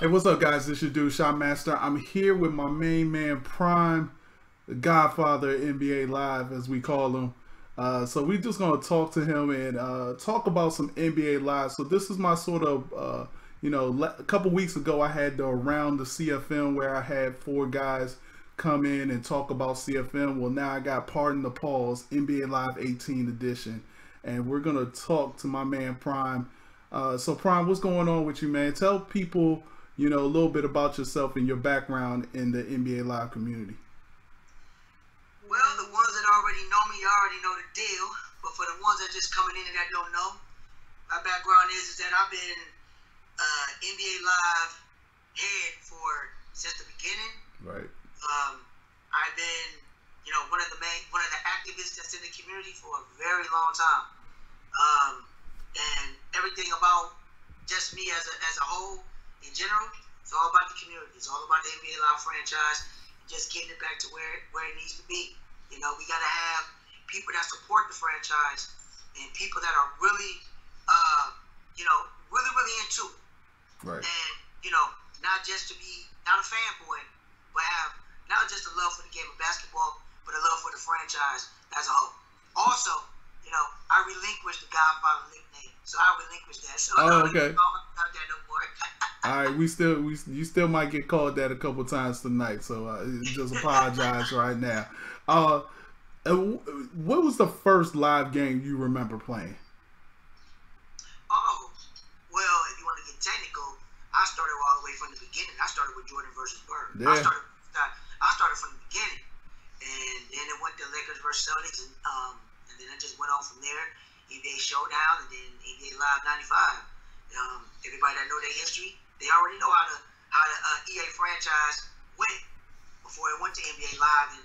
What's up, guys? This is your dude, Shot Master. I'm here with my main man, Prime, the Godfather of NBA Live, as we call him. So we're just going to talk to him and talk about some NBA Live. So this is my sort of, a couple weeks ago I had the Around the CFM where I had 4 guys come in and talk about CFM. Well, now I got Pardon the Pause, NBA Live 18 edition. And we're going to talk to my man, Prime. So Prime, what's going on with you, man? Tell people, a little bit about yourself and your background in the NBA Live community. Well, the ones that already know me already know the deal. But for the ones that just coming in and that don't know, my background is that I've been NBA Live head since the beginning. Right. I've been, one of the activists that's in the community for a very long time. And everything about just me as a whole, in general, it's all about the community. It's all about the NBA Live franchise and just getting it back to where it needs to be. We got to have people that support the franchise and people that are really, really into it. Right. And, not just to be, not a fanboy, but have not just a love for the game of basketball, but a love for the franchise as a whole. Also, I relinquished the Godfather nickname, so I relinquished that. So okay. Not that no more. All right, you still might get called that a couple times tonight, so just apologize right now. What was the first live game you remember playing? Oh, well, if you want to get technical, I started all the way from the beginning. I started with Jordan versus Bird. Yeah. I started from the beginning, and then it went to Lakers versus Celtics, and then it just went on from there. NBA Showdown, and then NBA Live '95. Everybody that know their history, they already know how the EA franchise went before it went to NBA Live, and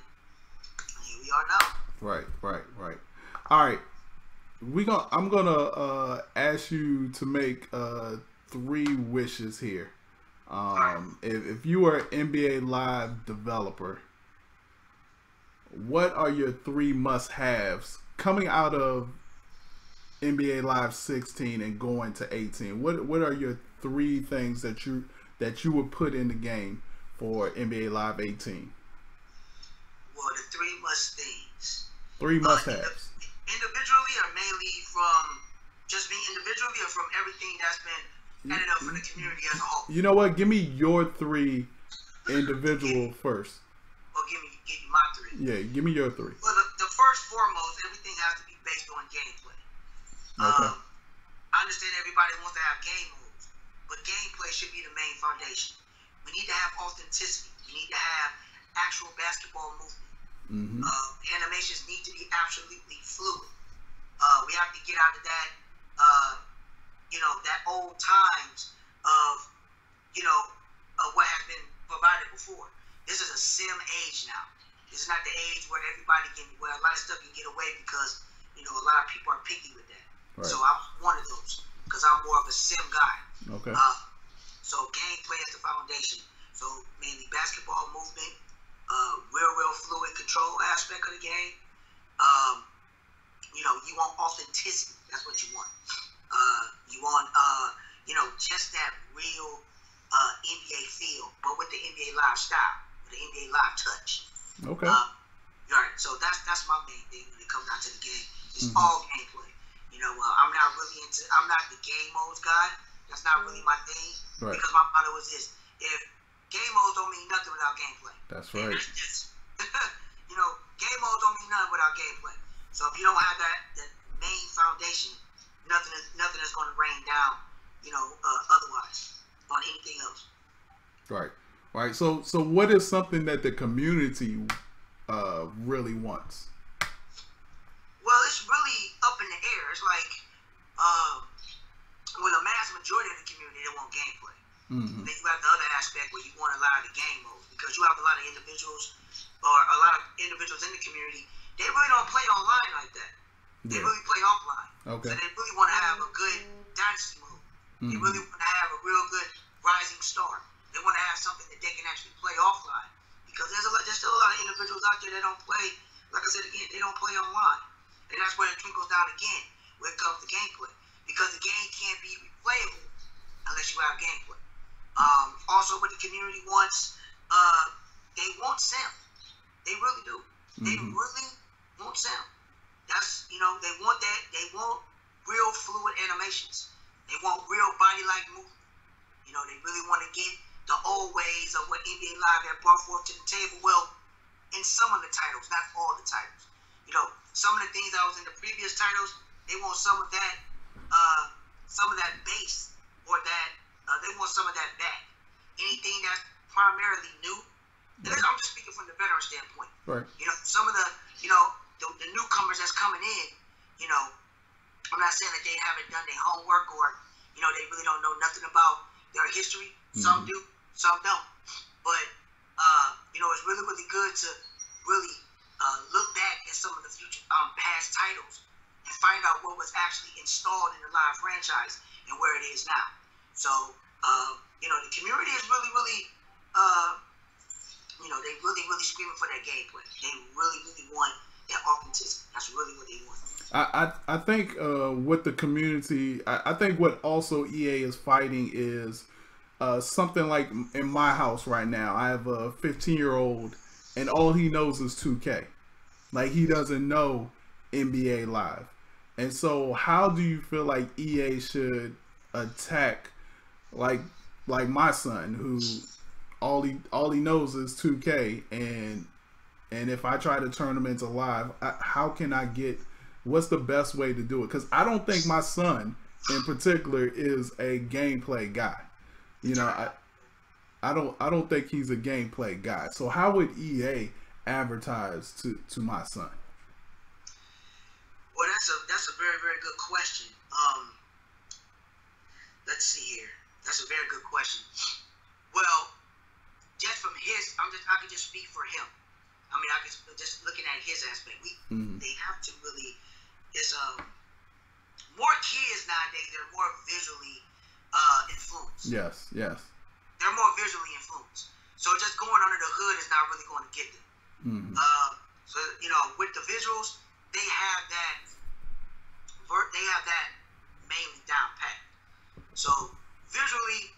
here we are now. Right. All right, I'm gonna ask you to make 3 wishes here. If you are an NBA Live developer, what are your 3 must-haves coming out of NBA Live 16 and going to 18? What are your 3 things that you would put in the game for NBA Live 18? Well, the 3 must-things. 3 must-haves. Individually, or mainly from just me individually, or from everything that's been added up for the community as a whole? You know what? Give me your 3 individual first. Well, give you my 3. Yeah, give me your 3. Well, the first foremost, everything has to be based on gameplay. Okay. I understand everybody wants to have game modes, but gameplay should be the main foundation. We need to have authenticity. We need to have actual basketball movement. Mm-hmm. Animations need to be absolutely fluid. We have to get out of that, that old times of what has been provided before. This is a sim age now. This is not the age where a lot of stuff can get away because, a lot of people are picky with that. Right. So I'm one of those because I'm more of a sim guy. Okay. So gameplay is the foundation. So mainly basketball movement, real fluid control aspect of the game. You want authenticity. That's what you want. You want, just that real NBA feel, but with the NBA Live style, with the NBA Live touch. Okay. Right. So that's my main thing when it comes down to the game. It's all gameplay. I'm not the game modes guy. That's not really my thing. Right. Because my motto is this: if game modes don't mean nothing without gameplay. That's right. That's just, game modes don't mean nothing without gameplay. So if you don't have that main foundation, nothing is going to rain down, otherwise on anything else. Right. So what is something that the community really wants? Well, it's really up in the air. It's like, with a mass majority of the community, they want gameplay. Mm-hmm. Then you have the other aspect where you want a lot of the game modes, because you have a lot of individuals in the community. They really don't play online like that. They really play offline. Okay. So they really want to have a good dynasty mode. They really want to have a real good rising star. They want to have something that they can actually play offline, because there's still a lot of individuals out there that don't play. Like I said again, they don't play online, and that's where it trickles down again when it comes to gameplay, because the game can't be replayable unless you have gameplay. also what the community wants. They want sound. They really do. They really want sound. That's, they want that. They want real fluid animations. They want real body-like movement. They really want to get the old ways of what NBA Live had brought forth to the table. Well, in some of the titles, not all the titles. Some of the things that was in the previous titles, they want some of that base, or that they want some of that back. Anything that's primarily new. And I'm just speaking from the veteran standpoint. Right. Some of the the newcomers that's coming in. I'm not saying that they haven't done their homework, or they really don't know nothing about their history. Some do, some don't. But it's really, really good to really look back at some of the future past titles and find out what was actually installed in the live franchise and where it is now. So the community is really, really they really, really screaming for that gameplay. They really, really want that authenticity. That's really what they want. I think with the community, I think what also EA is fighting is something like in my house right now. I have a 15-year-old, and all he knows is 2K. Like, he doesn't know NBA Live. And so how do you feel like EA should attack like my son, who all he knows is 2K, and if I try to turn him into live, how can I get, what's the best way to do it? Because I don't think my son in particular is a gameplay guy. I don't think he's a gameplay guy. So how would EA advertise to my son? Well, that's a very, very good question. Let's see here. That's a very good question. Well, just from I can just speak for him. I mean, I can just looking at his aspect. They have to really. It's more kids nowadays. They're more visually influenced. Yes. They're more visually influenced. So just going under the hood is not really going to get them. So with the visuals, they have that mainly down pat. So visually,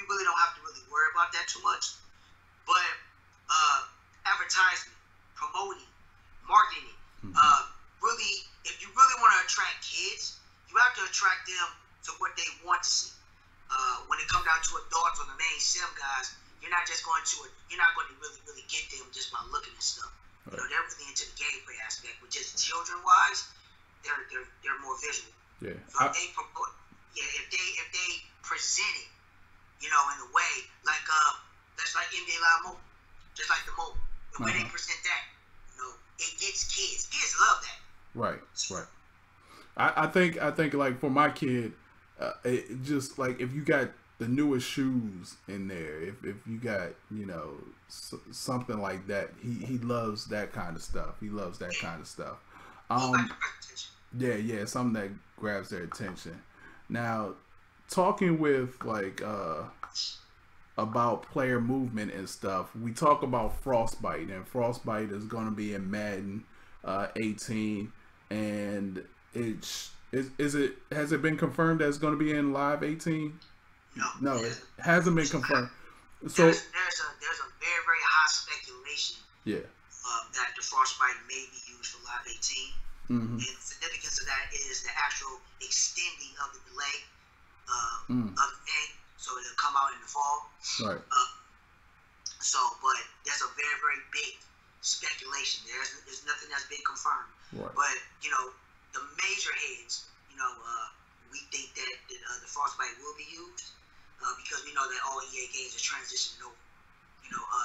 we really don't have to really worry about that too much. But advertisement, promoting, marketing, really, if you really want to attract kids, you have to attract them to what they want to see. When it comes down to adults or the main sim guys, you're not going to really, really get them just by looking at stuff. Right. They're really into the gameplay aspect. But just children wise, they're more visual. Yeah. So if they present it, in a way like that's like NBA Live Mobile, just like the mobile. The way they present that, it gets kids. Kids love that. Right. I think like for my kid, it just like if you got the newest shoes in there, if you got something like that, he loves that kind of stuff. He loves that kind of stuff. Yeah, something that grabs their attention. Now, talking with like about player movement and stuff, we talk about Frostbite, and Frostbite is going to be in Madden 18, and has it been confirmed that it's going to be in Live 18? No, it hasn't been confirmed. So there's a very, very high speculation. Yeah. That the Frostbite may be used for Live 18. And the significance of that is the actual extending of the delay of the game, so it'll come out in the fall. Right. But there's a very, very big speculation. There's nothing that's been confirmed. Right. But the major heads, we think that the Frostbite will be used because we know that all EA games are transitioning over,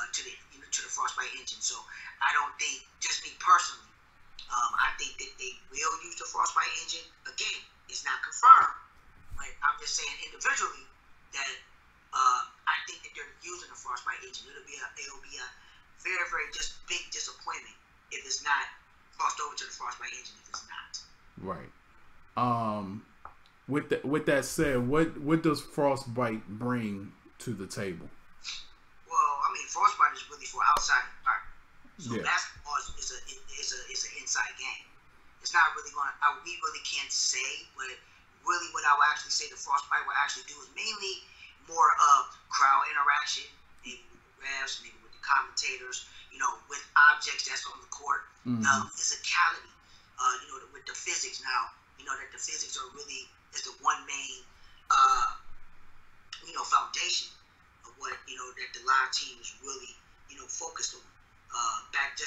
to the Frostbite engine. So I don't think, just me personally, I think that they will use the Frostbite engine. Again, it's not confirmed, but I'm just saying individually that I think that they're using the Frostbite engine. It'll be a very, very just big disappointment if it's not crossed over to the Frostbite engine. If it's not. Right. With that said, what does Frostbite bring to the table? Well, I mean, Frostbite is really for outside environment. So basketball is an inside game. It's not really we really can't say, but really what I would actually say the Frostbite will actually do is mainly more crowd interaction, maybe with the refs, maybe with the commentators, with objects that's on the court, physicality, with the physics now, that the physics are really is the one main, foundation of what, that the live team is really, focused on. Back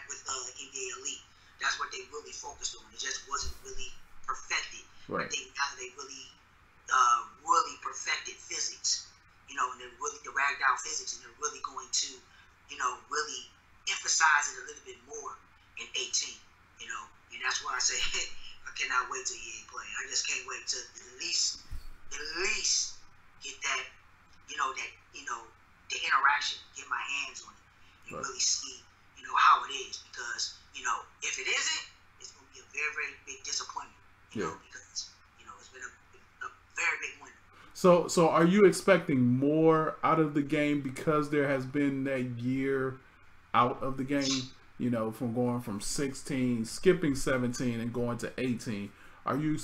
with NBA Elite, that's what they really focused on. It just wasn't really perfected. Right. They really perfected physics, and they're really dragged out physics, and they're really going to, really emphasize it a little bit more in 18, and that's why I say I cannot wait till EA play. I just can't wait to at least get that, the interaction, get my hands on it, and really see, how it is, because, if it isn't, it's going to be a very, very big disappointment, because, it's been a very big winner. So are you expecting more out of the game because there has been that year out of the game, from going from 16, skipping 17 and going to 18? Are you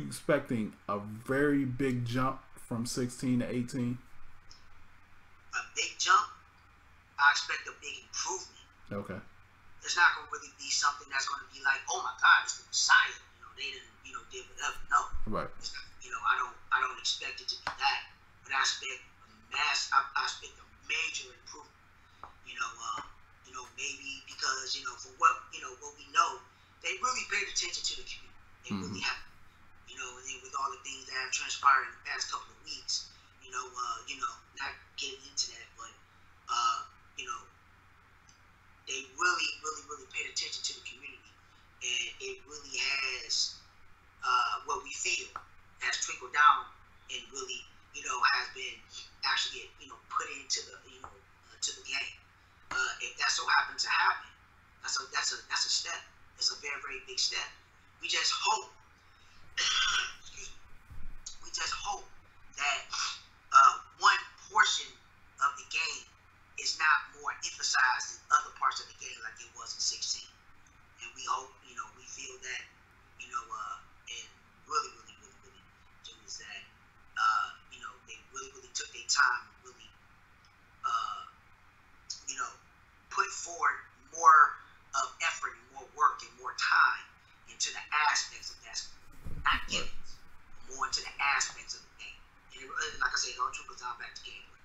expecting a very big jump from 16 to 18? A big jump? I expect a big improvement. Okay. It's not going to really be something that's going to be like, oh my God, it's the Messiah. They didn't, did whatever. No. Right. I don't expect it to be that, but I expect I expect a major improvement. Maybe because for what we know, they really paid attention to the community. They really have. And then with all the things that have transpired in the past couple of weeks, not getting into that, but they really, really, really paid attention to the community, and it really has what we feel has trickled down and really, has been actually, put into the, to the game. If that so happens to happen, that's a step. It's a very, very big step. We just hope, that one portion of the game is not more emphasized in other parts of the game like it was in 16. And we hope, we feel that, and really, really, really, really do is that, they really, really took their time and really, put forward more of effort and more work and more time into the aspects of basketball. Not gimmicks, more into the aspects of the game. And like I said, it all trickles down back to gameplay.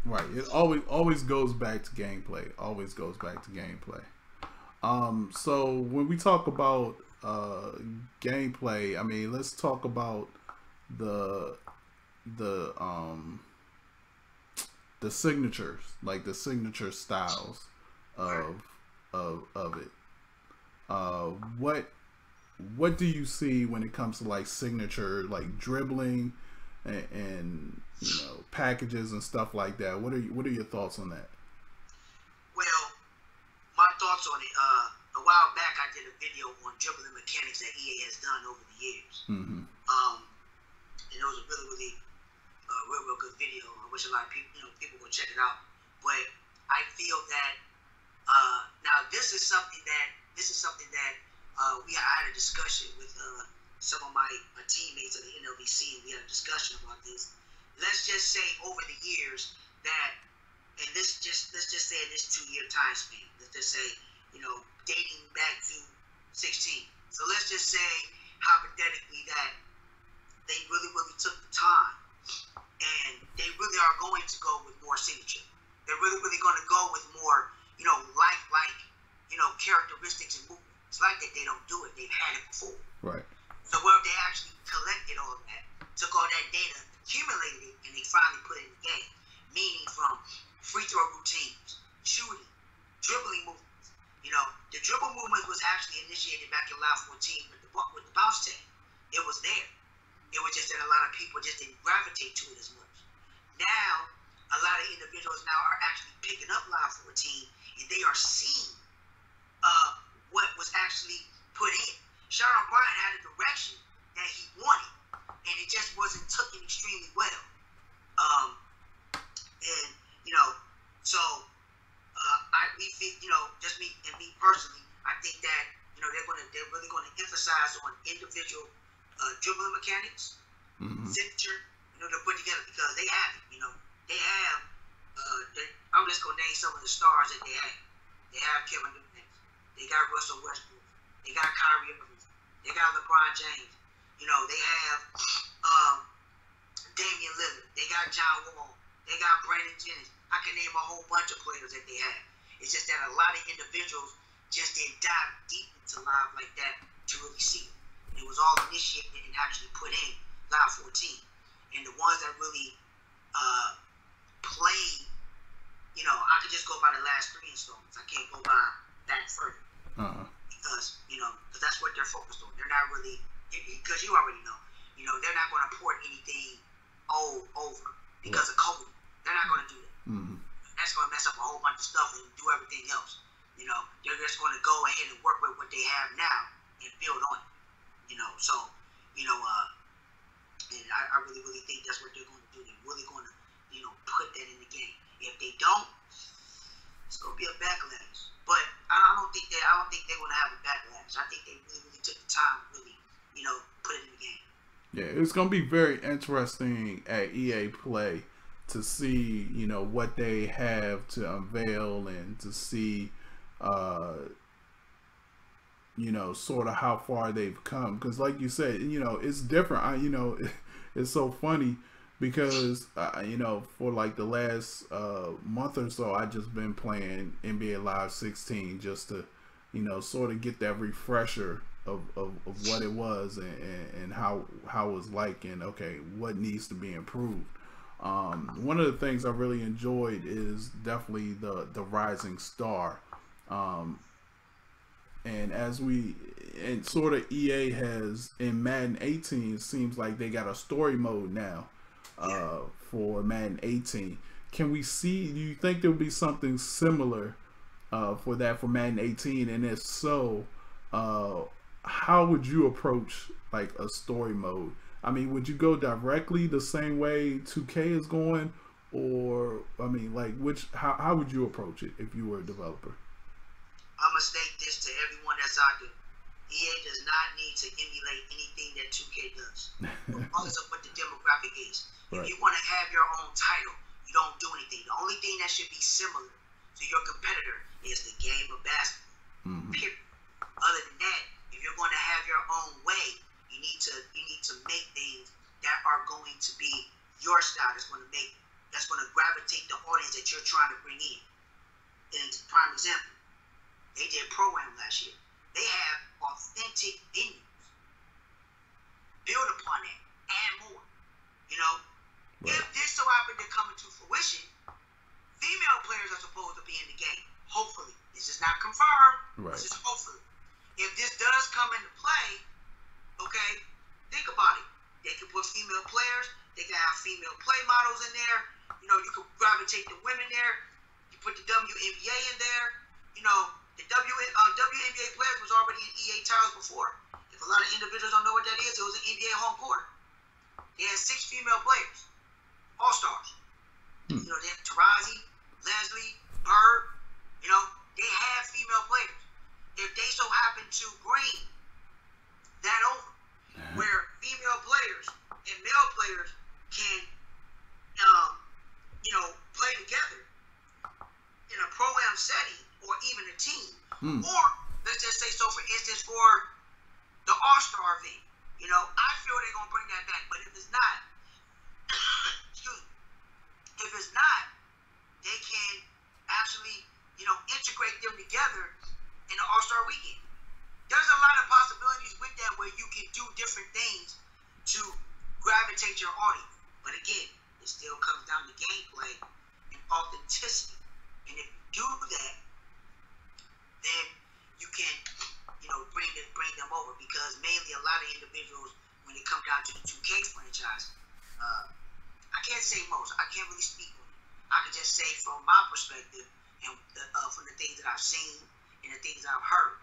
Right. It always goes back to gameplay. Always goes back to gameplay. So when we talk about gameplay, I mean, let's talk about the signatures, like the signature styles of it. What do you see when it comes to like signature, like dribbling and packages and stuff like that? What are your thoughts on that? Well, my thoughts on it. A while back, I did a video on dribbling mechanics that EA has done over the years. And it was a really, really real good video. I wish a lot of people would check it out. But I feel that now this is something that I had a discussion with some of my teammates of the NLBC, and we had a discussion about this. Let's just say over the years that, and let's just say in this 2-year time span, let's just say, dating back to 16. So let's just say hypothetically that they really, really took the time, and they really are going to go with more signature. They're really, really going to go with more, lifelike, characteristics and movement. It's like that they don't do it. They've had it before. Right. So where they actually collected all of that, took all that data, accumulated it, and they finally put it in the game. Meaning from free throw routines, shooting, dribbling movements. The dribble movement was actually initiated back in Live 14 with the bounce tag. It was there. It was just that a lot of people just didn't gravitate to it as much. Now, a lot of individuals now are actually picking up Live 14, and they are seeing what was actually put in. Sharon Bryant had a direction that he wanted, and it just wasn't taken extremely well. So we think, just me personally, I think that they're really going to emphasize on individual dribbling mechanics, signature, to put together because they have it. They have. I'm just gonna name some of the stars that they have. They have Kevin Durant. They got Russell Westbrook. They got Kyrie Irving. They got LeBron James. They have Damian Lillard. They got John Wall. They got Brandon Jennings. I can name a whole bunch of players that they have. It's just that a lot of individuals just didn't dive deep into Live like that to really see it. It was all initiated and actually put in Live 14. And the ones that really played, I could just go by the last 3 installments. I can't go by that further. Because that's what they're focused on. They're not really, because you already know, they're not going to port anything old over because of COVID. They're not going to do that. That's going to mess up a whole bunch of stuff and do everything else. They're just going to go ahead and work with what they have now and build on it. So, and I really, really think that's what they're going to do. They're really going to, put that in the game. If they don't, it's going to be a backlash. But I don't think they're going to have a backlash. I think they really, really took the time to really, put it in the game. Yeah, it's going to be very interesting at EA Play to see, what they have to unveil and to see, sort of how far they've come. Because like you said, it's different. It's so funny because, for like the last month or so, I just been playing NBA Live 16 just to, sort of get that refresher of what it was and how it was like and, okay, what needs to be improved. One of the things I really enjoyed is definitely the Rising Star. And and sort of EA has in Madden 18, it seems like they got a story mode now for Madden 18. Do you think there will be something similar for Madden 18? And if so, how would you approach like a story mode? I mean, would you go directly the same way 2K is going? Or, I mean, like, how would you approach it if you were a developer? I'm going to state this to everyone that's out there. EA does not need to emulate anything that 2K does, regardless of what the demographic is. Right. If you want to have your own title, you don't do anything. The only thing that should be similar to your competitor is the game of basketball. Period. Other than that, if you're going to have your own way, you need to make things that are going to be your style. That's going to gravitate the audience that you're trying to bring in. And prime example, they did Pro-Am last year. They have authentic venues. Build upon that. Add more. Right. If this so happened to come into fruition, female players are supposed to be in the game. Hopefully. This is not confirmed. Right. This is hopefully. If this does come into play, okay, think about it. They can put female players. They can have female play models in there. You can gravitate the women there. You put the WNBA in there. The WNBA players was already in EA titles before. If a lot of individuals don't know what that is, it was an NBA home court. They had 6 female players, all-stars. They had Tarazi, Leslie, Bird. They had female players. If they so happen to bring that over, where female players and male players can, play together in a pro-am setting or even a team, or let's just say, so for instance, for the All-Star event, I feel they're gonna bring that back. But if it's not, if it's not, they can actually, integrate them together in the All-Star weekend. There's a lot of possibilities with that where you can do different things to gravitate your audience. But again, it still comes down to gameplay and authenticity. And if you do that, then you can, bring them over. Because mainly a lot of individuals, when it comes down to the 2K franchise, I can't say most. I can't really speak on it. I can just say from my perspective and from the things that I've seen and the things I've heard,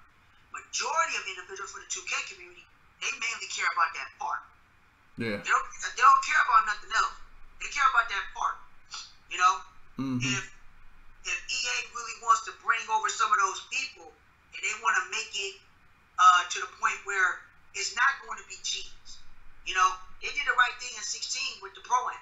majority of individuals for the 2K community, they mainly care about that part. Yeah. They don't care about nothing else. They care about that part. If EA really wants to bring over some of those people and they want to make it to the point where it's not going to be cheats. They did the right thing in 16 with the Pro-Am.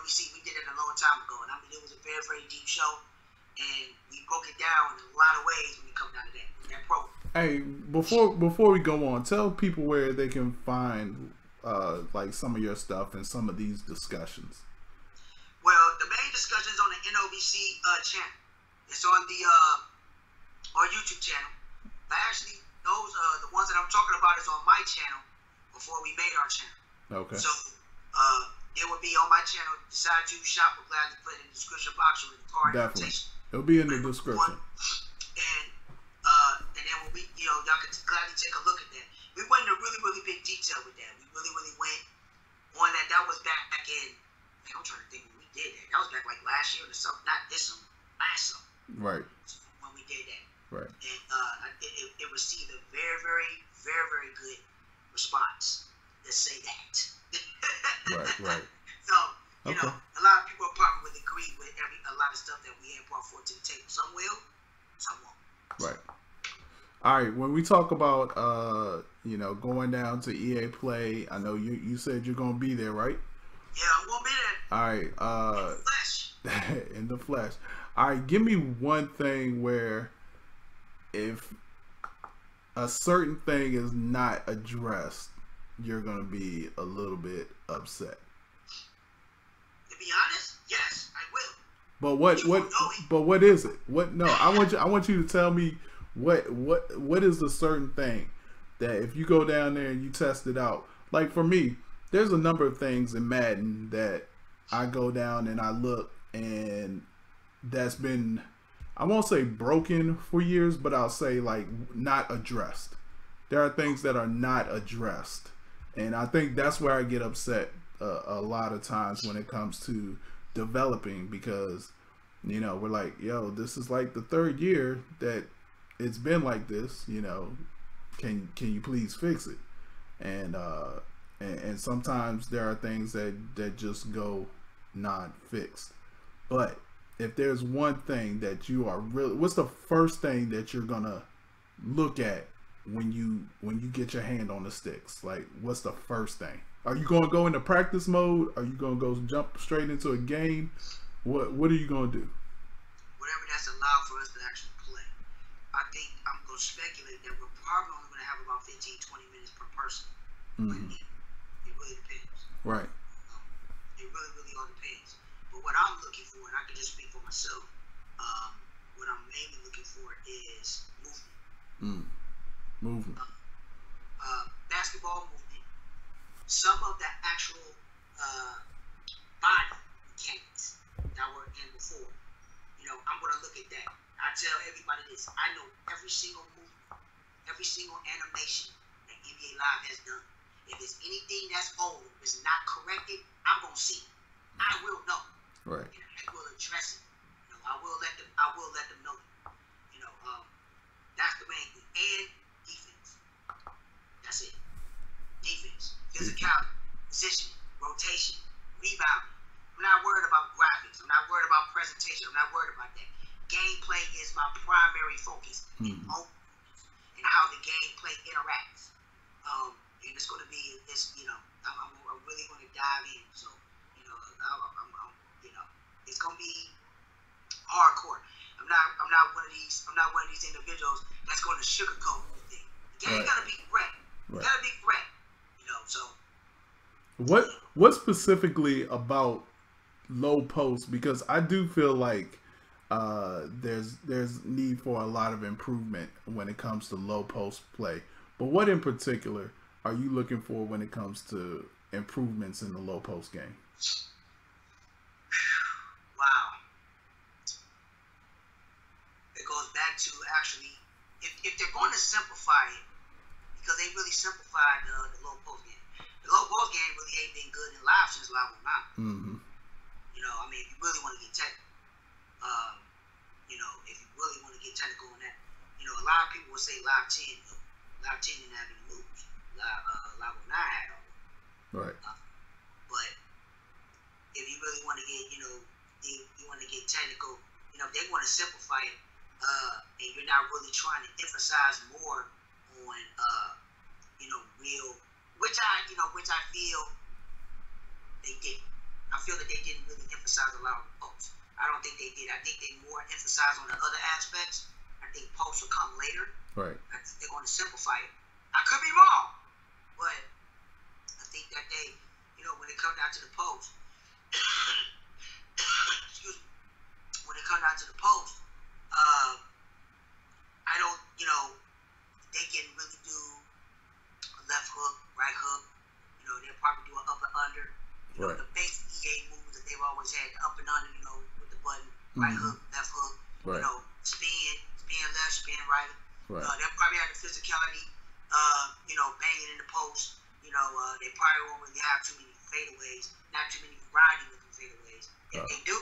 NOBC, we did it a long time ago, and I mean, it was a very, very deep show, and we broke it down in a lot of ways when we come down to that program. Hey, before we go on, tell people where they can find like some of your stuff and some of these discussions. Well, the main discussion is on the NOBC channel. It's on the our YouTube channel. But actually, those the ones that I'm talking about is on my channel before we made our channel. Okay. So it will be on my channel. Decide to shop. We're glad to put it in the description box or in the card. Definitely. It'll be in the description. And then when we, y'all can gladly take a look at that. We went into really, really big detail with that. We really, really went on that. That was back in. I'm trying to think when we did that. That was back like last year or something. Not this summer. Last summer. Right. When we did that. Right. And it received a very, very, very, very good response. Let's say that. Right. So, you know, a lot of people probably would agree with a lot of stuff that we had brought forward to the table. Some will, some won't. Right. All right. When we talk about going down to EA Play, I know you said you're gonna be there, right? Yeah, I'm gonna be there. All right. In the flesh. In the flesh. All right. Give me one thing where if a certain thing is not addressed, you're gonna be a little bit upset. To be honest, yes, I will. But what is it? What? No, I want you to tell me what is the certain thing that if you go down there and you test it out. Like for me, there's a number of things in Madden that I go down and I look, and that's been, I won't say broken for years, but I'll say like not addressed. There are things that are not addressed, and I think that's where I get upset a lot of times when it comes to developing, because we're like, yo, this is like the third year that it's been like this. Can you please fix it? And sometimes there are things that just go not fixed. But if there's one thing that you are really, what's the first thing that you're gonna look at when you get your hand on the sticks? Like, what's the first thing? Are you gonna go into practice mode? Are you gonna go jump straight into a game? What are you gonna do? Whatever that's allowed for us to actually play. I think I'm gonna speculate that we're probably only gonna have about 15-20 minutes per person. Mm-hmm. It really depends. Right. It really, really all depends. But what I'm looking for, and I can just speak for myself, what I'm mainly looking for is movement. Movement. Basketball movement. Some of the actual body mechanics that were in before. I'm going to look at that. I tell everybody this. I know every single movement, every single animation that NBA Live has done. If there's anything that's old, is not corrected, I'm going to see it. I will know. Right. And I will address it. I will let them know. That's the main thing. And defense. That's it. Defense. Physicality. Positioning. Rotation. Rebounding. I'm not worried about graphics. I'm not worried about presentation. I'm not worried about that. Gameplay is my primary focus. And how the gameplay interacts. And it's going to be I'm really going to dive in. So, it's going to be hardcore. I'm not one of these individuals that's going to sugarcoat anything. The game got to be threat. Right. Got to be threat. So. What specifically about low post? Because I do feel like there's need for a lot of improvement when it comes to low post play. But what in particular are you looking for when it comes to improvements in the low post game? Wow. It goes back to actually, if they're going to simplify it, because they really simplified the low post game. The low post game really ain't been good in live since Live 09. If you really want to get technical, if you really want to get technical on that, a lot of people will say Live 10, Live 10 didn't have any moves. Live 09 had all. Right. But if you really want to get, you want to get technical, if they want to simplify it, and you're not really trying to emphasize more on, real, which I feel they did. I feel that they didn't really emphasize a lot on post. I don't think they did. I think they more emphasized on the other aspects. I think post will come later. Right. I think they're going to simplify it. I could be wrong, but I think that they, when it comes down to the post, excuse me, when it comes down to the post, I don't, they can really do a left hook, right hook. They'll probably do an up and under. Right. The basic EA moves that they've always had, the up and under, with the button, right hook, left hook, right. Spin left, spin right. Right. They'll probably have the physicality, banging in the post. They probably won't really have too many fadeaways, not too many variety looking fadeaways. If they do,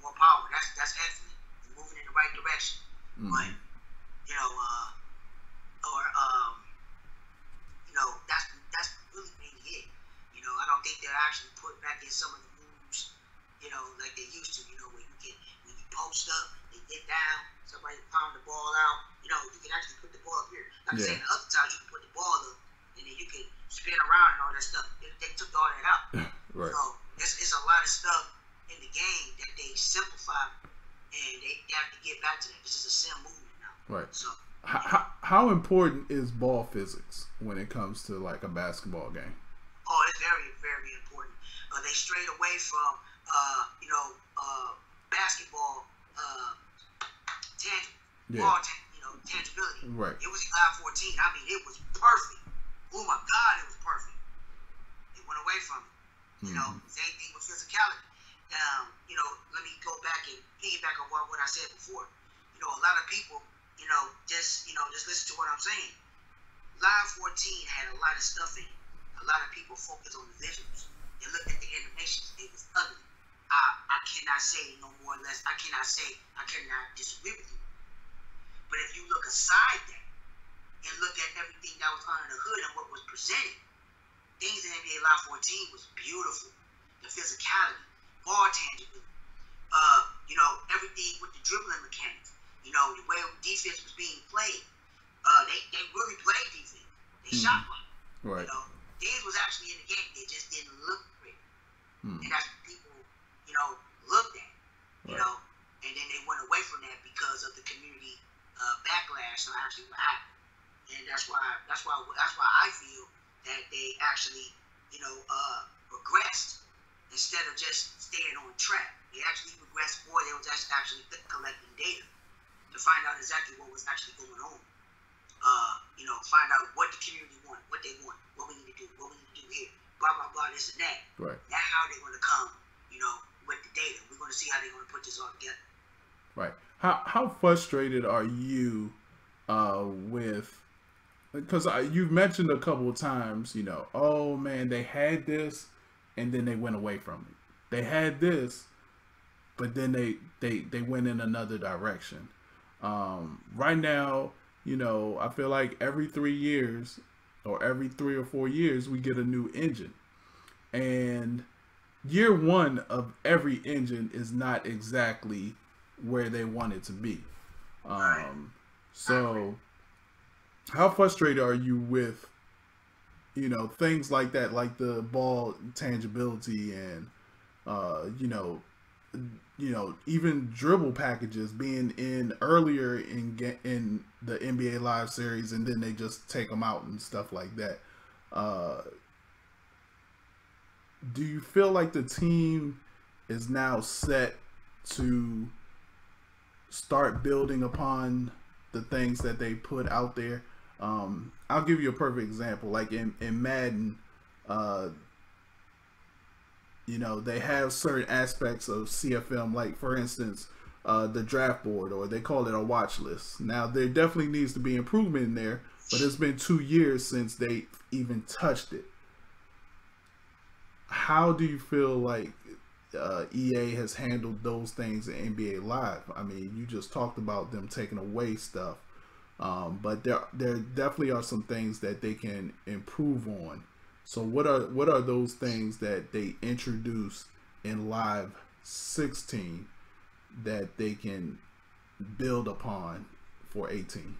more power. That's excellent. They're moving in the right direction. But that's really mainly it. I don't think they're actually put back in some of the moves, like they used to. When you post up, they get down, somebody pound the ball out. You can actually put the ball up here. Like I said, the other times you can put the ball up, and then you can spin around and all that stuff. They took all that out. Right. So it's a lot of stuff in the game that they simplify, and they have to get back to that. This is a sim movement now. Right. So how important is ball physics when it comes to like a basketball game? Oh, it's very, very important. They strayed away from, basketball tangibility. Right. It was Live 14. I mean, it was perfect. Oh my God, it was perfect. It went away from it. Same thing with physicality. Let me go back and piggyback on what I said before. A lot of people, just listen to what I'm saying. Live 14 had a lot of stuff in it. A lot of people focus on the visuals. They looked at the animations. It was ugly. I cannot say no more or less. I cannot disagree with you. But if you look aside that and look at everything that was under the hood and what was presented, things in NBA Live 14 was beautiful. The physicality, ball tangibility, everything with the dribbling mechanics. The way defense was being played. They really played defense. They shot well. Right. Things was actually in the game. They just didn't look great. And that's what people, looked at. Right. And then they went away from that because of the community backlash on actually what happened. And that's why I feel that they actually, regressed instead of just staying on track. They actually regressed more. They was actually collecting data to find out exactly what was actually going on. Find out what the community want, what they want, what we need to do, what we need to do here, blah, blah, blah, this and that. Right. That's how they're going to come, with the data. We're going to see how they're going to put this all together. Right. How frustrated are you with, because you've mentioned a couple of times, oh man, they had this and then they went away from it. They had this, but then they went in another direction. Right now, I feel like every 3 years or every 3 or 4 years, we get a new engine. And year one of every engine is not exactly where they want it to be. So how frustrated are you with, things like that, like the ball tangibility and, even dribble packages being in earlier in the NBA Live series, and then they just take them out and stuff like that. Do you feel like the team is now set to start building upon the things that they put out there? I'll give you a perfect example. Like in Madden, they have certain aspects of CFM, like for instance, the draft board, or they call it a watch list. Now there definitely needs to be improvement in there, but it's been 2 years since they even touched it. How do you feel like EA has handled those things in NBA Live? I mean, you just talked about them taking away stuff, but there definitely are some things that they can improve on. So what are those things that they introduced in Live 16 that they can build upon for 18?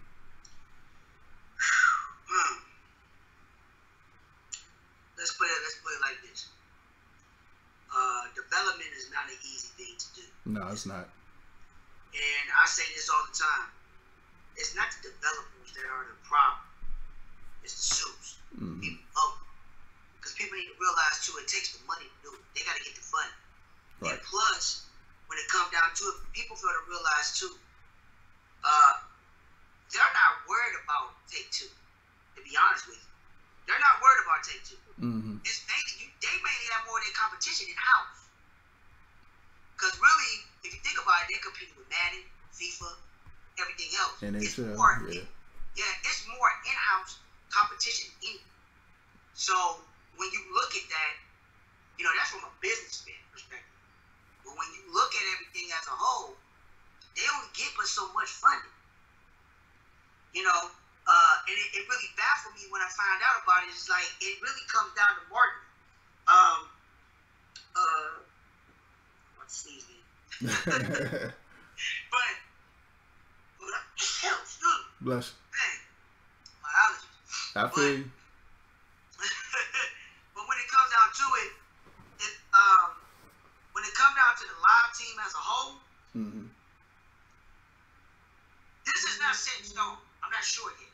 Let's put it like this. The No, it's not. And I say this all the time. It's not the developers that are the problem. It's the suits. People vote. Because people need to realize, too, it takes the money to do it. They got to get the funding. Right. And plus, when it comes down to it, people fail to realize, too, they're not worried about Take-Two, to be honest with you. They're not worried about Take-Two. It's mainly, they mainly have more of their competition in-house. Because really, if you think about it, they're competing with Madden, FIFA, everything else. NHL, it's more in-house competition anyway. So when you look at that, you know, that's from a businessman perspective. But when you look at everything as a whole, they only give us so much funding. You know, and it really baffled me when I found out about it. It's like, it really comes down to marketing. Excuse me. But bless you. Man, my allergies. I feel you. But when it comes down to it, when it comes down to the live team as a whole, this is not set in stone. I'm not sure yet,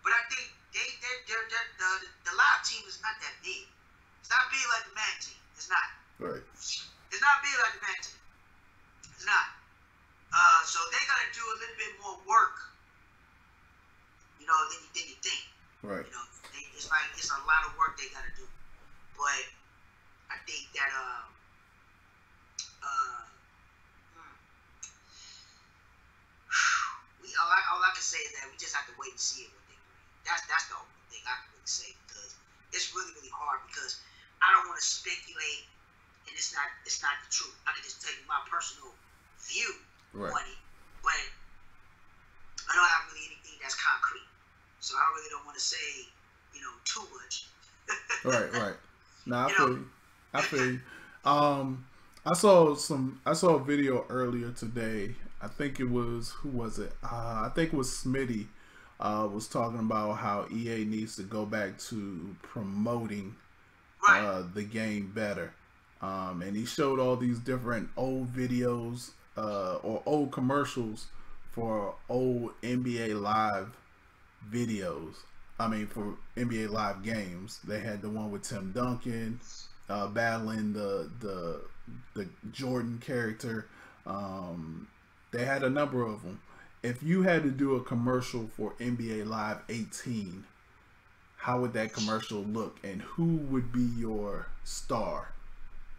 but I think the live team is not that big. It's not big like the man team. It's not. Right. It's not big like the man team. It's not. So they gotta do a little bit more work, you know, than you think. Right. You know, it's like it's a lot of work they gotta do. But I think that all I can say is that we just have to wait and see what they bring. That's the only thing I can really say, because it's really, really hard, because I don't want to speculate, and it's not the truth. I can just tell you my personal view on it, but I don't have really anything that's concrete, so I really don't want to say, you know, too much. Right. Nah, I feel you. I saw a video earlier today. I think it was, who was it? I think it was Smitty. Was talking about how EA needs to go back to promoting the game better. And he showed all these different old videos or old commercials for old NBA Live videos. I mean, for NBA Live games. They had the one with Tim Duncan battling the Jordan character. They had a number of them. If you had to do a commercial for NBA Live 18, how would that commercial look, and who would be your star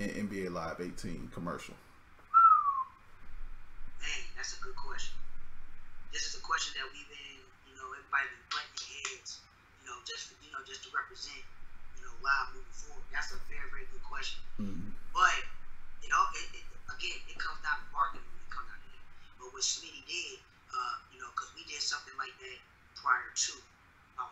in NBA Live 18 commercial? Man, that's a good question. This is a question that we've been, you know, everybody been butting their heads, just to represent, Live moving forward. That's a very, very good question. But, it comes down to marketing when it comes down to that. But what Smitty did, because we did something like that prior to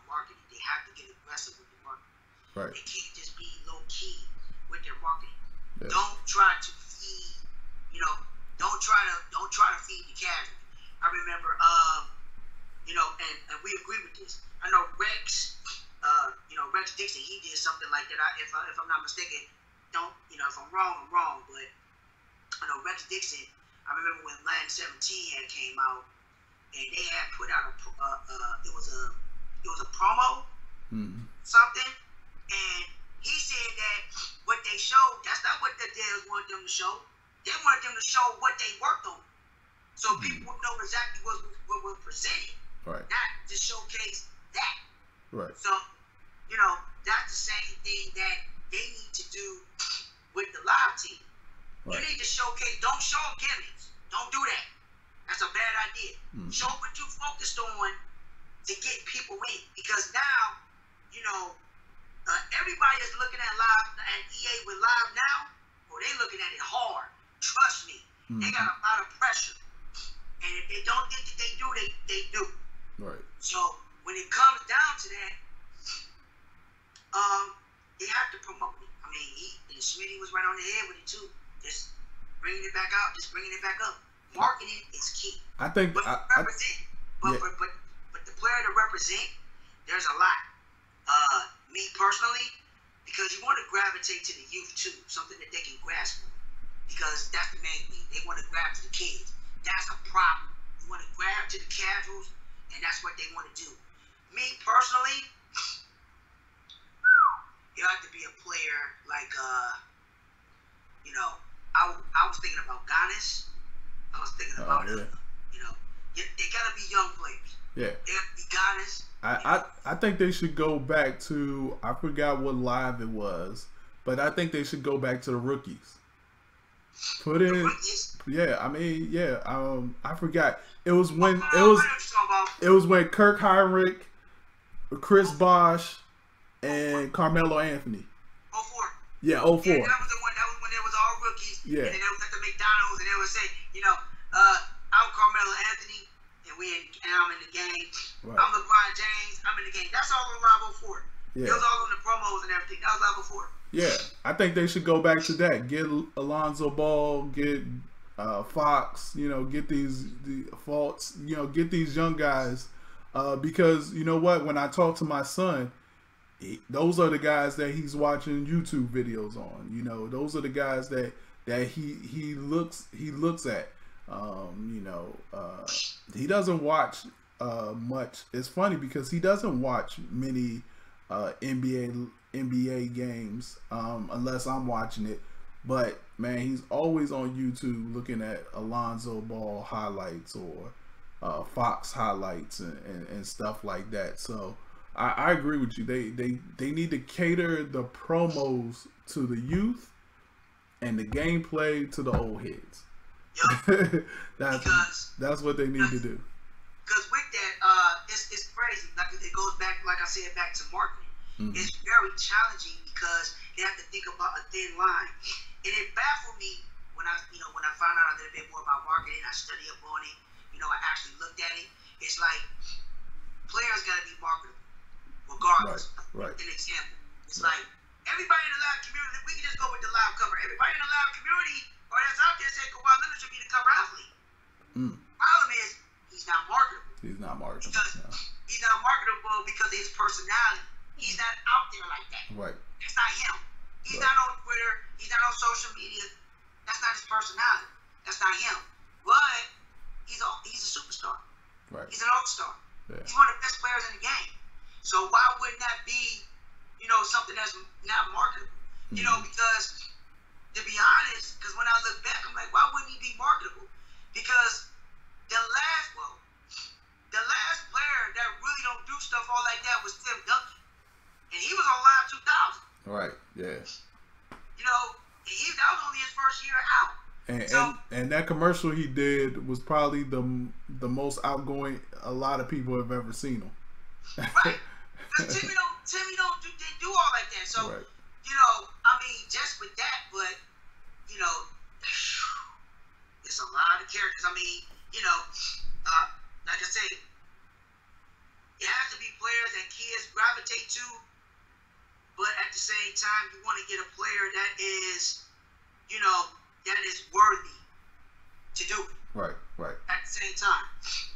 marketing, they have to get aggressive with the marketing. Right. They can't just be low key with their marketing. Yeah. Don't try to feed, don't try to feed the casual. I remember, and we agree with this. I know Rex, Rex Dixon, he did something like that. If I'm not mistaken, if I'm wrong, I'm wrong. But I know Rex Dixon. I remember when Madden 17 had came out, and they had put out it was a promo, something, and he said that what they showed, that's not what the Dales wanted them to show. They wanted them to show what they worked on, so people would know exactly what was presented, not to showcase that. Right. So, that's the same thing that they need to do with the live team. Right. You need to showcase. Don't show gimmicks. Don't do that. That's a bad idea. Show what you focused on to get people in, because now, everybody is looking at live and EA with live now. Or they looking at it hard. Trust me, they got a lot of pressure, and if they don't think that they do, they do. Right. So when it comes down to that, they have to promote it. I mean, Smitty was right on the head with it too. Just bringing it back out, just bringing it back up. Marketing is key. I think, but but the player to represent, there's a lot. Me personally, because you want to gravitate to the youth too, something that they can grasp. because that's the main thing. They want to grab to the kids. That's a problem. You want to grab to the casuals, and that's what they want to do. Me personally, you have to be a player like, you know, I was thinking about Giannis. I was thinking about, you know, they gotta be young players. Yeah. They gotta be Giannis. I think they should go back to, I forgot what live it was, but I think they should go back to the rookies. Put in, yeah. I mean, yeah. I forgot. It was when Kirk Heinrich, Chris Bosh, and Carmelo Anthony. 04. Yeah, 04. Yeah, that was when there was all rookies. Yeah. And then they was at the McDonald's and they would say, you know, I'm Carmelo Anthony and I'm in the game. Right. I'm LeBron James. I'm in the game. That's all on Live 04. Yeah. It was all on the promos and everything. That was Live 04. Yeah, I think they should go back to that. Get Alonzo Ball, get Fox, you know, get the Faults, you know, get these young guys. Because you know what? When I talk to my son, those are the guys that he's watching YouTube videos on. You know, those are the guys that he looks at. You know, he doesn't watch much. It's funny because he doesn't watch many NBA games unless I'm watching it. But man, he's always on YouTube looking at Alonzo Ball highlights or Fox highlights and stuff like that. So I agree with you. They need to cater the promos to the youth and the gameplay to the old heads. Yep. that's what they need to do. Because with that, it's crazy. Like it goes back, like I said, back to marketing. Mm-hmm. It's very challenging because they have to think about a thin line, and it baffled me when I found out a little bit more about marketing. I studied up on it. You know, I actually looked at it. It's like players got to be marketable, regardless. Right. An example. It's like everybody in the live community. We can just go with the live cover. Everybody in the live community or that's out there saying Kawhi Leonard should be the cover athlete. Problem is he's not marketable. He's not marketable. He's not marketable because of his personality. He's not out there like that. Right. That's not him. He's not on Twitter. He's not on social media. That's not his personality. That's not him. But he's a superstar. Right. He's an all-star. Yeah. He's one of the best players in the game. So why wouldn't that be, you know, something that's not marketable? Mm-hmm. You know, because to be honest, because when I look back, I'm like, why wouldn't he be marketable? Because the last player that really don't do stuff all like that was Tim Duncan. And he was on Live 2000. Right, yeah. You know, that was only his first year out. And that commercial he did was probably the most outgoing a lot of people have ever seen him. Right. Because Timmy didn't do all like that. So, right. You know, I mean, just with that, but, you know, it's a lot of characters. I mean, you know, like I say, it has to be players that kids gravitate to. But at the same time, you want to get a player that is, you know, that is worthy to do it. Right. At the same time,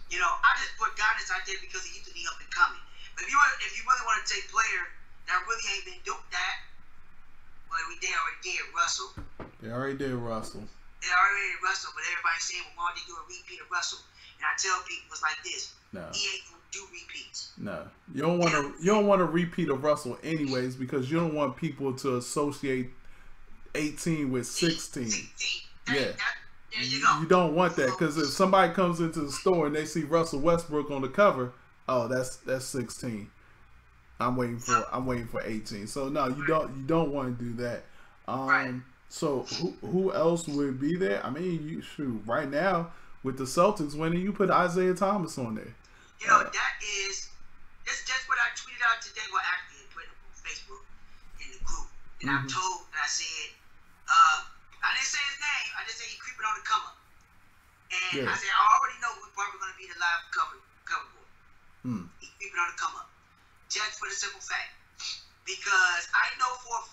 you know, I just put Giannis out there because he used to be up and coming. But if you really want to take a player that really ain't been doing that, well, they already did Russell. They already did Russell, but everybody's saying, well, why don't they do a repeat of Russell? And I tell people it's like this. No. He ain't gonna do repeats. No. You don't want to repeat of Russell anyways because you don't want people to associate 18 with 16. Yeah. You don't want that because if somebody comes into the store and they see Russell Westbrook on the cover, oh, that's 16. I'm waiting for 18. So no, you don't want to do that. Right. So who else would be there? I mean, right now with the Celtics winning, you put Isaiah Thomas on there. You know, that's just what I tweeted out today. Well, actually, I put it on Facebook in the group, and I said, I didn't say his name. I just said he creeping on the come up, and I said I already know who's probably going to be the live cover boy. He creeping on the come up, just for the simple fact, because I know for a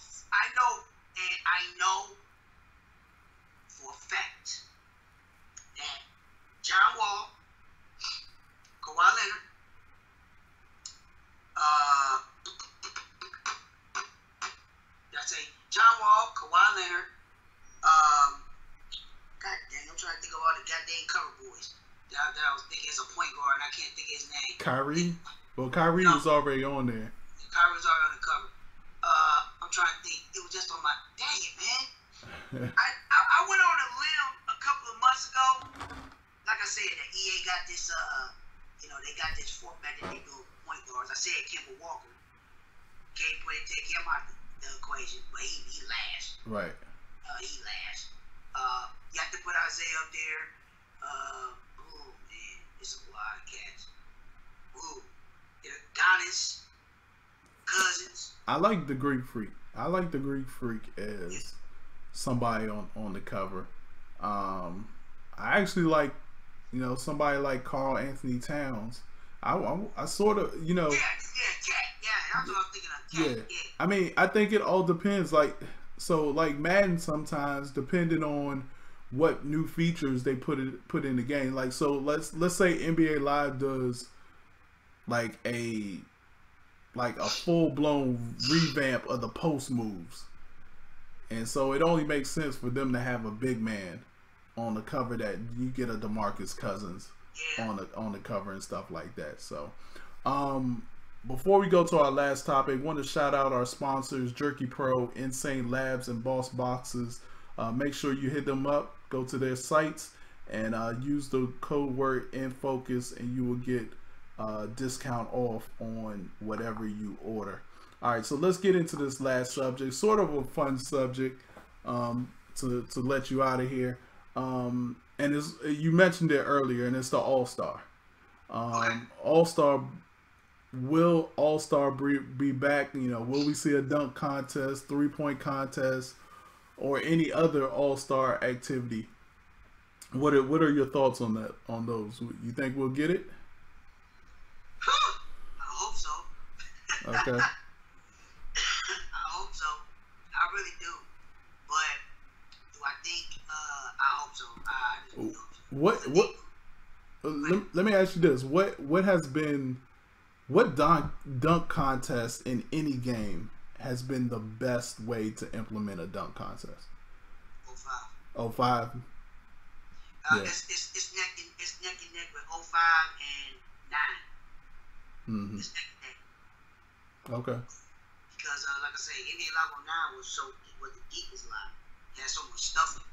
fact that John Wall, Kawhi Leonard, John Wall, Kawhi Leonard, think of all the goddamn cover boys that I was thinking is a point guard, and I can't think of his name. Kyrie? Well, Kyrie was already on there. Kyrie was already on the cover. I'm trying to think. It was just on my... Dang it, man. I went on a limb a couple of months ago. Like I said, the EA got this, they got this format that they do point guards. I said Kemba Walker. Can't take him out of the equation, but he last. Right. He last. You have to put Isaiah up there. Oh man, it's a lot of cats. Giannis, Cousins. I like the Greek Freak. I like the Greek Freak as somebody on the cover. I actually like, somebody like Karl Anthony Towns. I sort of, Yeah, that's what I was thinking of. Yeah. I mean, I think it all depends. Like Madden sometimes, depending on what new features they put in the game. Like, so let's say NBA Live does like a full blown revamp of the post moves, and so it only makes sense for them to have a big man on the cover, that you get a DeMarcus Cousins on the cover and stuff like that. So before we go to our last topic, I want to shout out our sponsors, Jerky Pro, Insane Labs, and Boss Boxes. Make sure you hit them up, go to their sites, and use the code word INFOCUS, and you will get discount off on whatever you order. All right, so let's get into this last subject, sort of a fun subject, to let you out of here. And you mentioned it earlier, and it's the All-Star. All-Star, will All-Star be back? Will we see a dunk contest, 3-point contest, or any other All-Star activity? What are your thoughts on those? You think we'll get it? I hope so. Okay. I hope so. I really do. But do I think? I hope so. I just hope so. Let me ask you this: what has been, what dunk contest in any game has been the best way to implement a dunk contest? 05. 05. Yeah. It's neck and neck with 05 and 9. Mm-hmm. It's neck and neck. Okay. Because like I say, NBA Live 09 was the deepest live. It had so much stuff in it.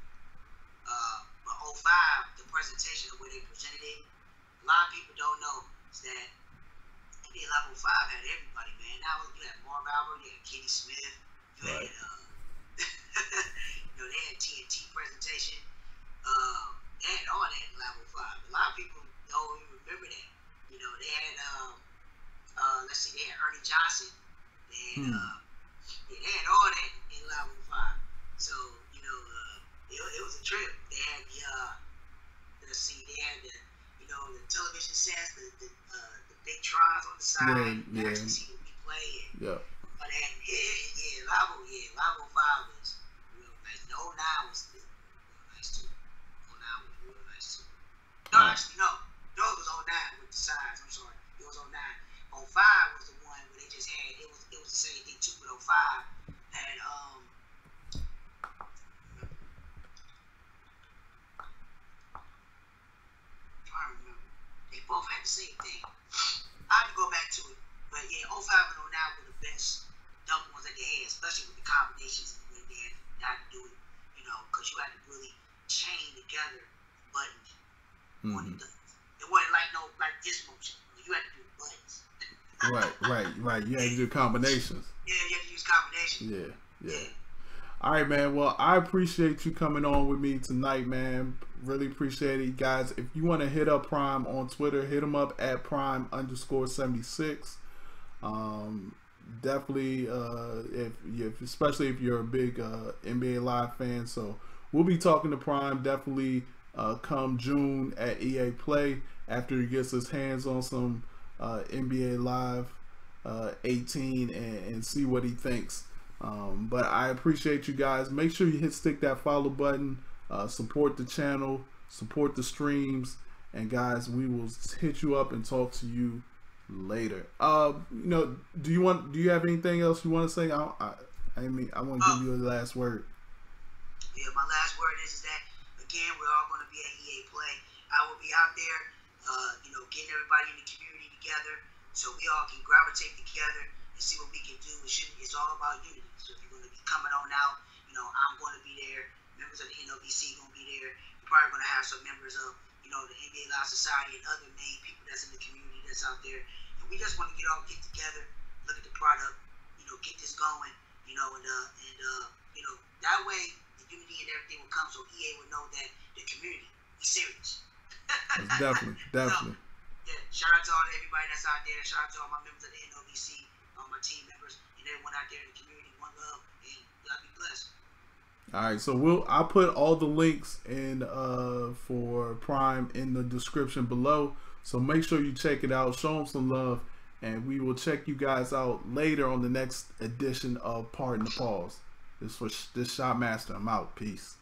But 05, the presentation, the way they presented it, a lot of people don't know is that NBA Live 05 had everybody, man. Now you had Marv Albert, you had Kenny Smith, you had they had TNT presentation. They had all that in Live 05. A lot of people don't even remember that. They had let's see, they had Ernie Johnson. They had all that in Live 05. So it was a trip. They had they had the television sets, the big trons on the side. You actually see the replay. And, but they had, Live 05 was real nice. The 09 was real nice too. 09 was real nice too. No, actually, no. No, it was 09 with the size. I'm sorry. It was 09. 05 was the one where they just had, it was the same thing too, but 05 had, they both had the same thing. I had to go back to it. But yeah, 05 and 09 were the best dunk ones that they had, especially with the combinations when they had to do it, because you had to really chain together buttons on the dunk. It wasn't like this motion. You had to do buttons. Right. You had to do combinations. Yeah, you had to use combinations. Yeah. All right, man. Well, I appreciate you coming on with me tonight, man. Really appreciate it, guys. If you want to hit up Prime on Twitter, hit him up at Prime_76. Definitely, especially if you're a big NBA Live fan. So we'll be talking to Prime definitely come June at EA Play after he gets his hands on some NBA Live 18 and see what he thinks. But I appreciate you guys. Make sure you stick that follow button, support the channel, support the streams, and guys, we will hit you up and talk to you later. Do you have anything else you want to say? I want to give you a last word. Yeah, my last word is that again, we're all going to be at EA Play. I will be out there, getting everybody in the community together so we all can gravitate together and see what we can do. It's all about unity. So if you're going to be coming on out, I'm going to be there. Members of the NOBC going to be there. You're probably going to have some members of, the NBA Live Society and other main people that's in the community that's out there. And we just want to get together, look at the product, get this going, and that way the unity and everything will come so EA will know that the community is serious. Definitely. Yeah, shout out to everybody that's out there. Shout out to all my members of the NOBC, all my team members, and everyone out there in the community. One love, and y'all be blessed. All right, so I'll put all the links in for Prime in the description below. So make sure you check it out, show them some love, and we will check you guys out later on the next edition of Pardon the Pause. This was Shot Master. I'm out. Peace.